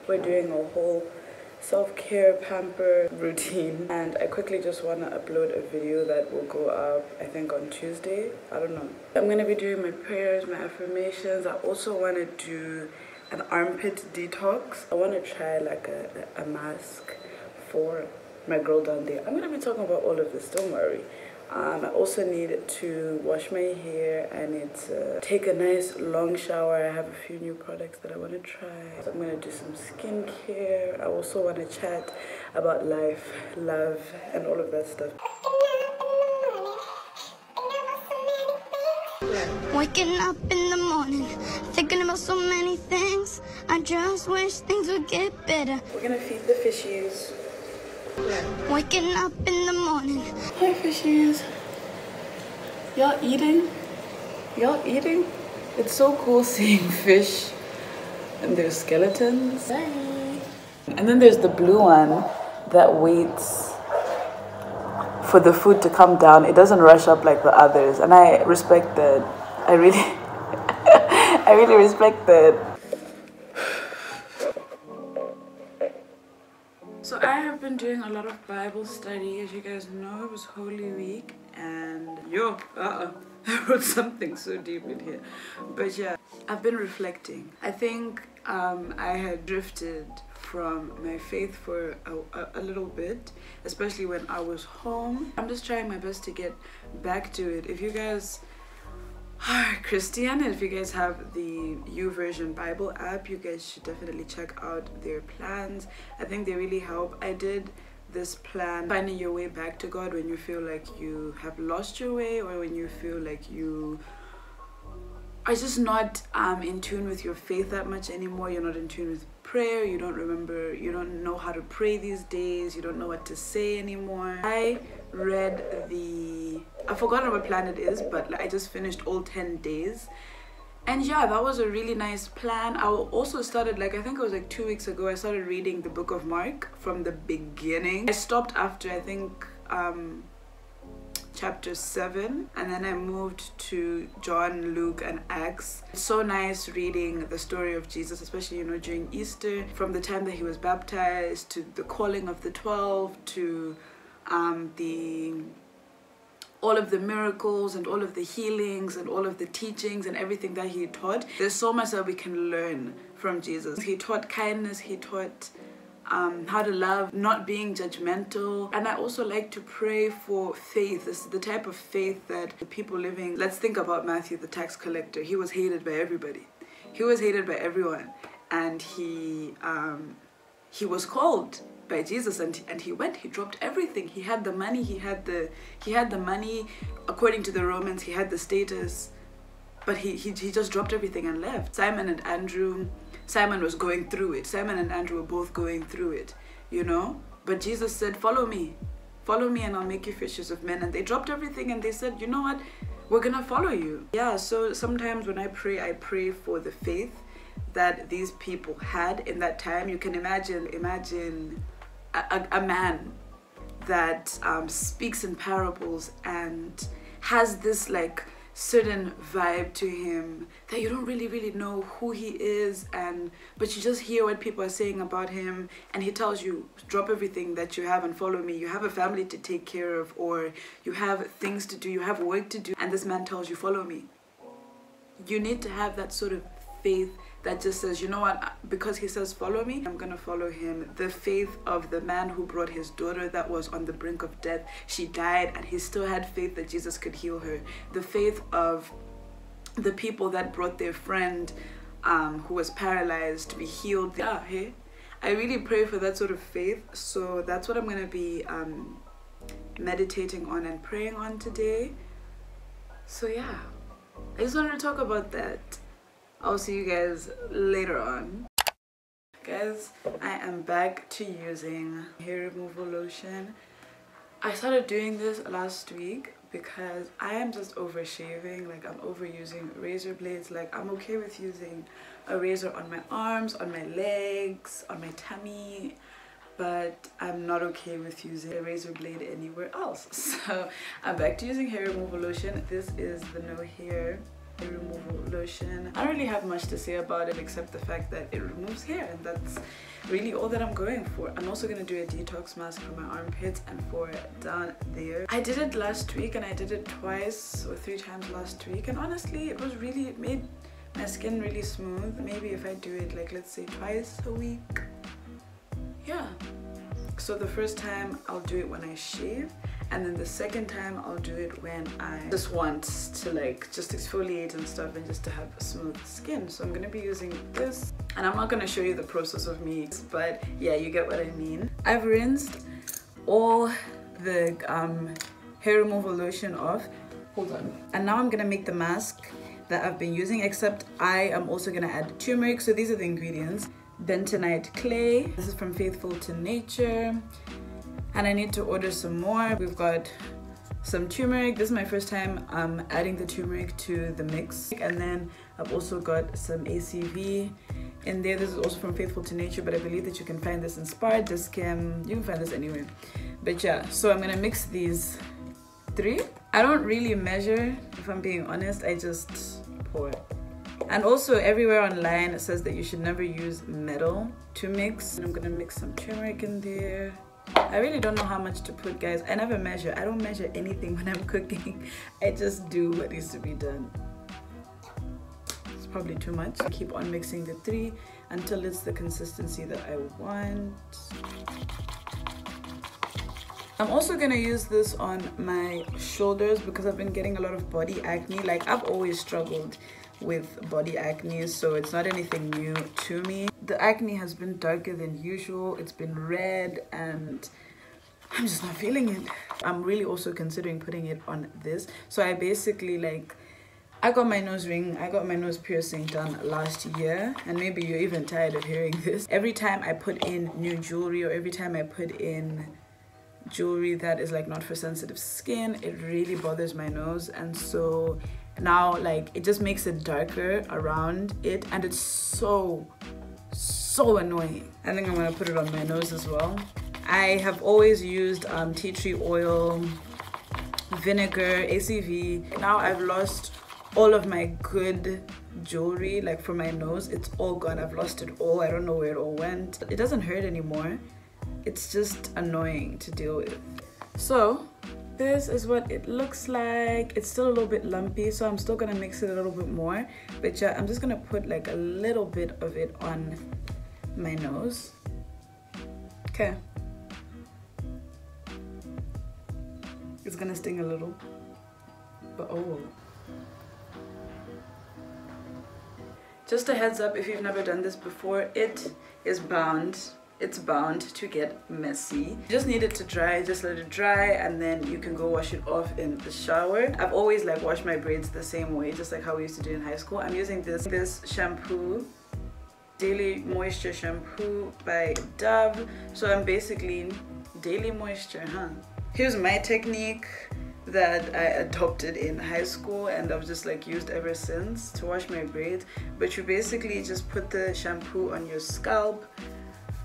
we're doing a whole self-care pamper routine, and I quickly just want to upload a video that will go up I think on Tuesday. I don't know. I'm gonna be doing my prayers, my affirmations. I also want to do an armpit detox. I want to try like a mask for my girl down there. I'm gonna be talking about all of this, don't worry. I also need to wash my hair. I need to take a nice long shower. I have a few new products that I want to try. So I'm going to do some skincare. I also want to chat about life, love, and all of that stuff. Waking up in the morning, thinking about so many things. I just wish things would get better. We're going to feed the fishies. Waking up in the morning. Hi fishies. Y'all eating? Y'all eating? It's so cool seeing fish and their skeletons. Hi. And then there's the blue one that waits for the food to come down. It doesn't rush up like the others, and I respect that. I really I really respect that. So I have been doing a lot of Bible study. As you guys know, it was Holy Week, and I wrote something so deep in here. But yeah, I've been reflecting. I think I had drifted from my faith for a little bit, especially when I was home. I'm just trying my best to get back to it. If you guys are Christian, and if you guys have the YouVersion Bible app, you guys should definitely check out their plans. I think they really help. I did this plan, finding your way back to God when you feel like you have lost your way, or when you feel like you are just not in tune with your faith that much anymore. You're not in tune with prayer. You don't remember, you don't know how to pray these days. You don't know what to say anymore. I read I've forgotten what plan it is, but I just finished all 10 days. And yeah, that was a really nice plan. I also started, I think it was 2 weeks ago, I started reading the book of Mark from the beginning. I stopped after, I think, chapter 7, and then I moved to John, Luke, and Acts. It's so nice reading the story of Jesus, especially, during Easter, from the time that he was baptized to the calling of the 12 to all of the miracles and all of the healings and all of the teachings and everything that he taught. There's so much that we can learn from Jesus. He taught kindness, he taught how to love, not being judgmental. And I also like to pray for faith. This is the type of faith that the people living, let's think about Matthew, the tax collector. He was hated by everybody. He was hated by everyone. And he was called by Jesus, and he went, he dropped everything. He had the money, he had the money, according to the Romans, he had the status, but he just dropped everything and left. Simon was going through it. Simon and Andrew were both going through it, but Jesus said, follow me and I'll make you fishers of men. And they dropped everything and they said, you know what, we're gonna follow you. Yeah, so sometimes when I pray for the faith that these people had in that time. You can imagine a man that speaks in parables and has this certain vibe to him that you don't really know who he is, but you just hear what people are saying about him, and he tells you, drop everything that you have and follow me. You have a family to take care of, or you have things to do, you have work to do, and this man tells you, follow me. You need to have that sort of faith that just says, you know what, because he says follow me, I'm gonna follow him. The faith of the man who brought his daughter that was on the brink of death. She died and he still had faith that Jesus could heal her. The faith of the people that brought their friend who was paralyzed to be healed. Yeah, hey, I really pray for that sort of faith. So that's what I'm gonna be meditating on and praying on today. So yeah, I just wanted to talk about that. I'll see you guys later on. Guys, I am back to using hair removal lotion. I started doing this last week because I am just over shaving. I'm overusing razor blades. I'm okay with using a razor on my arms, on my legs, on my tummy, but I'm not okay with using a razor blade anywhere else. So I'm back to using hair removal lotion. This is the No Hair hair removal lotion. I don't really have much to say about it except the fact that it removes hair, and that's really all that I'm going for. I'm also going to do a detox mask for my armpits and for down there. I did it last week and I did it twice or 3 times last week, and honestly it made my skin really smooth. Maybe if I do it like, let's say, twice a week. Yeah. So the first time I'll do it when I shave, and then the second time I'll do it when I just want to like just exfoliate and stuff and just to have smooth skin. So I'm gonna be using this, and I'm not gonna show you the process of me, but yeah, you get what I mean. I've rinsed all the hair removal lotion off. Hold on. And now I'm gonna make the mask that I've been using, except I am also gonna add turmeric. So these are the ingredients. Bentonite clay. This is from Faithful to Nature. And I need to order some more. We've got some turmeric. This is my first time adding the turmeric to the mix. And then I've also got some ACV in there. This is also from Faithful to Nature, but I believe that you can find this in Spar, Discam. You can find this anywhere. But yeah, so I'm gonna mix these 3. I don't really measure, if I'm being honest. I just pour. And also everywhere online it says that you should never use metal to mix. And I'm gonna mix some turmeric in there. I really don't know how much to put, guys. I never measure. I don't measure anything when I'm cooking. I just do what needs to be done. It's probably too much. I keep on mixing the 3 until it's the consistency that I want. I'm also gonna use this on my shoulders because I've been getting a lot of body acne. Like, I've always struggled with body acne, so it's not anything new to me. The acne has been darker than usual. It's been red and I'm just not feeling it. I'm really also considering putting it on this. So I basically, like, I got my nose ring, I got my nose piercing done last year, and maybe you're even tired of hearing this. Every time I put in new jewelry, or every time I put in jewelry that is like not for sensitive skin, it really bothers my nose. And so now, like, it just makes it darker around it, and it's so annoying. I think I'm gonna put it on my nose as well. I have always used tea tree oil, vinegar, ACV. Now I've lost all of my good jewelry, like for my nose. It's all gone. I've lost it all. I don't know where it all went. It doesn't hurt anymore. It's just annoying to deal with. So this is what it looks like. It's still a little bit lumpy, so I'm still gonna mix it a little bit more. But yeah, I'm just gonna put like a little bit of it on my nose. Okay. It's gonna sting a little, but oh. Just a heads up, if you've never done this before, it's bound to get messy. You just need it to dry. Just let it dry, and then you can go wash it off in the shower. I've always like washed my braids the same way, just like how we used to do in high school. I'm using this shampoo, Daily Moisture shampoo by Dove. So I'm basically Daily Moisture, Here's my technique that I adopted in high school, and I've just like used ever since to wash my braids. But you basically just put the shampoo on your scalp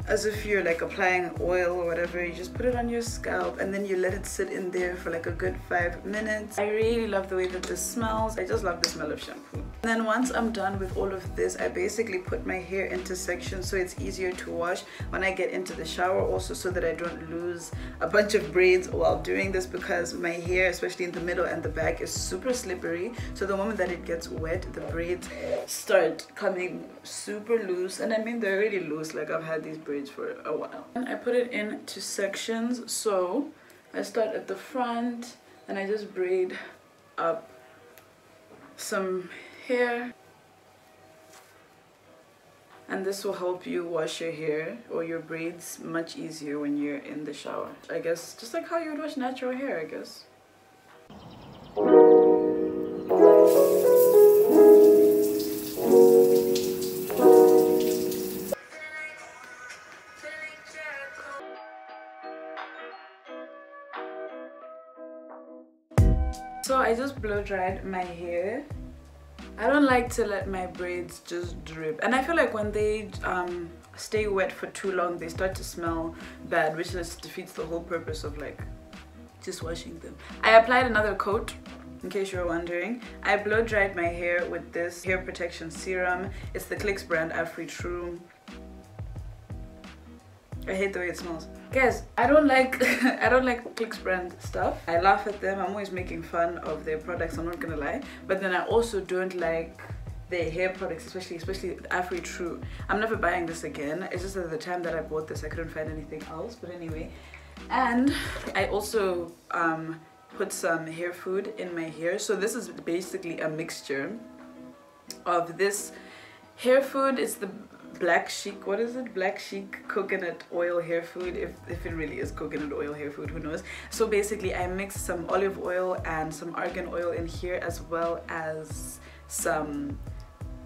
as if you're like applying oil or whatever. You just put it on your scalp and then you let it sit in there for like a good 5 minutes. I really love the way that this smells. I just love the smell of shampoo. And then once I'm done with all of this, I basically put my hair into sections so it's easier to wash when I get into the shower, also so that I don't lose a bunch of braids while doing this, because my hair, especially in the middle and the back, is super slippery. So the moment that it gets wet, the braids start coming super loose, and I mean they're really loose. Like, I've had these braids for a while. And I put it into sections. So I start at the front and I just braid up some hair, and this will help you wash your hair or your braids much easier when you're in the shower. I guess just like how you would wash natural hair, I guess. So I just blow dried my hair. I don't like to let my braids just drip, and I feel like when they stay wet for too long, they start to smell bad, which just defeats the whole purpose of like just washing them. I applied another coat in case you're wondering. I blow dried my hair with this hair protection serum. It's the Clicks brand Afri True. I hate the way it smells. Guys, I don't like I don't like Clicks brand stuff. I laugh at them. I'm always making fun of their products, I'm not gonna lie. But then I also don't like their hair products, especially Afri True. I'm never buying this again. It's just at the time that I bought this I couldn't find anything else. But anyway, and I also put some hair food in my hair. So this is basically a mixture of this hair food. It's the Black Chic, what is it? Black Chic coconut oil hair food, if it really is coconut oil hair food, who knows. So basically I mixed some olive oil and some argan oil in here, as well as some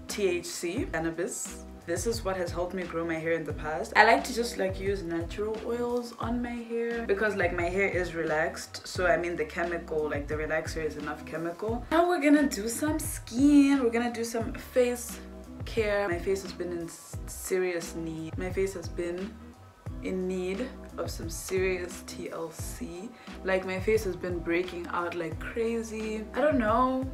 THC, cannabis. This is what has helped me grow my hair in the past. I like to just like use natural oils on my hair because like my hair is relaxed, so I mean the chemical, like the relaxer is enough chemical. Now we're gonna do some skin. We're gonna do some face care. My face has been in serious need. My face has been in need of some serious TLC. Like my face has been breaking out like crazy. I don't know.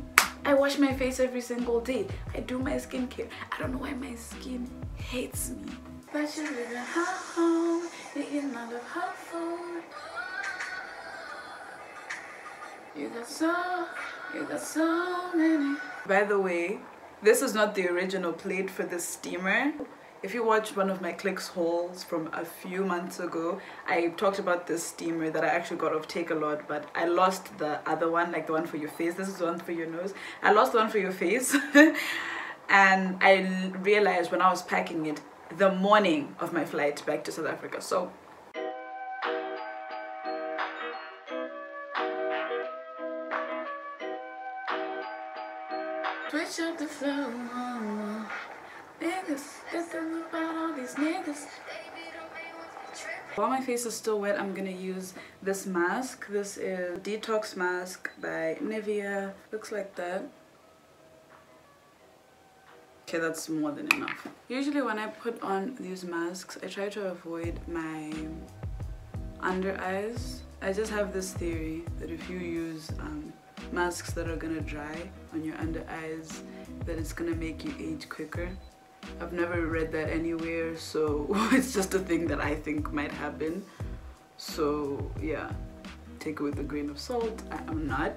I wash my face every single day. I do my skincare. I don't know why my skin hates me. But you live in her home, eating all of her food. You got so many. By the way, this is not the original plate for this steamer. If you watched one of my Clicks hauls from a few months ago, I talked about this steamer that I actually got off Takealot, but I lost the other one, like the one for your face. This is the one for your nose. I lost the one for your face. And I realized when I was packing it the morning of my flight back to South Africa. So switch up the flow, niggas, get them about all these niggas. While my face is still wet, I'm gonna use this mask. This is Detox Mask by Nivea. Looks like that. Okay, that's more than enough. Usually when I put on these masks, I try to avoid my under eyes. I just have this theory that if you use masks that are gonna dry on your under eyes, that it's gonna make you age quicker. I've never read that anywhere, so it's just a thing that I think might happen. So yeah, take it with a grain of salt. I'm not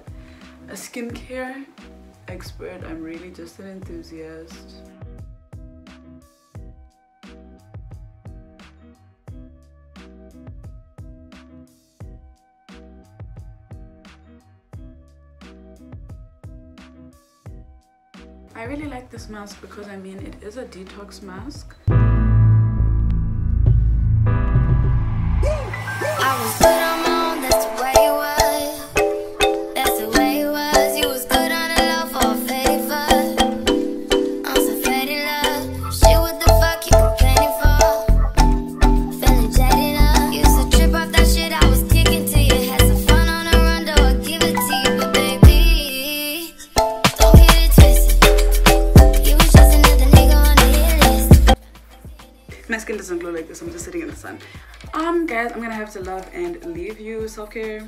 a skincare expert, I'm really just an enthusiast. I really like this mask because I mean it is a detox mask. I was good on my own, that's the way it was. That's the way it was. You was good on the low for a favor. I'm so faded love. Shit, what the fuck you complaining for? Feeling jaded up. Used to trip off that shit I was kicking to you. Had some fun on the run, though I give it to you. But baby, don't get it twisted. You was just another nigga on the hit list. My skin doesn't glow like this, I'm just sitting in the sun. Guys, I'm gonna have to love and leave you. Self-care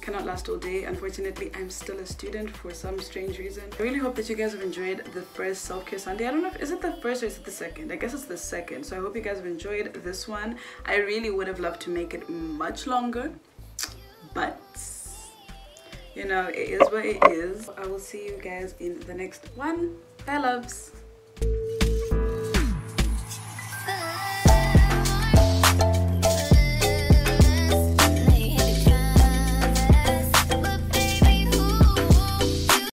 cannot last all day. Unfortunately, I'm still a student for some strange reason. I really hope that you guys have enjoyed the first self-care Sunday. I don't know if is it the first or is it the second. I guess it's the second. So I hope you guys have enjoyed this one. I really would have loved to make it much longer, but you know, it is what it is. I will see you guys in the next one. Bye loves.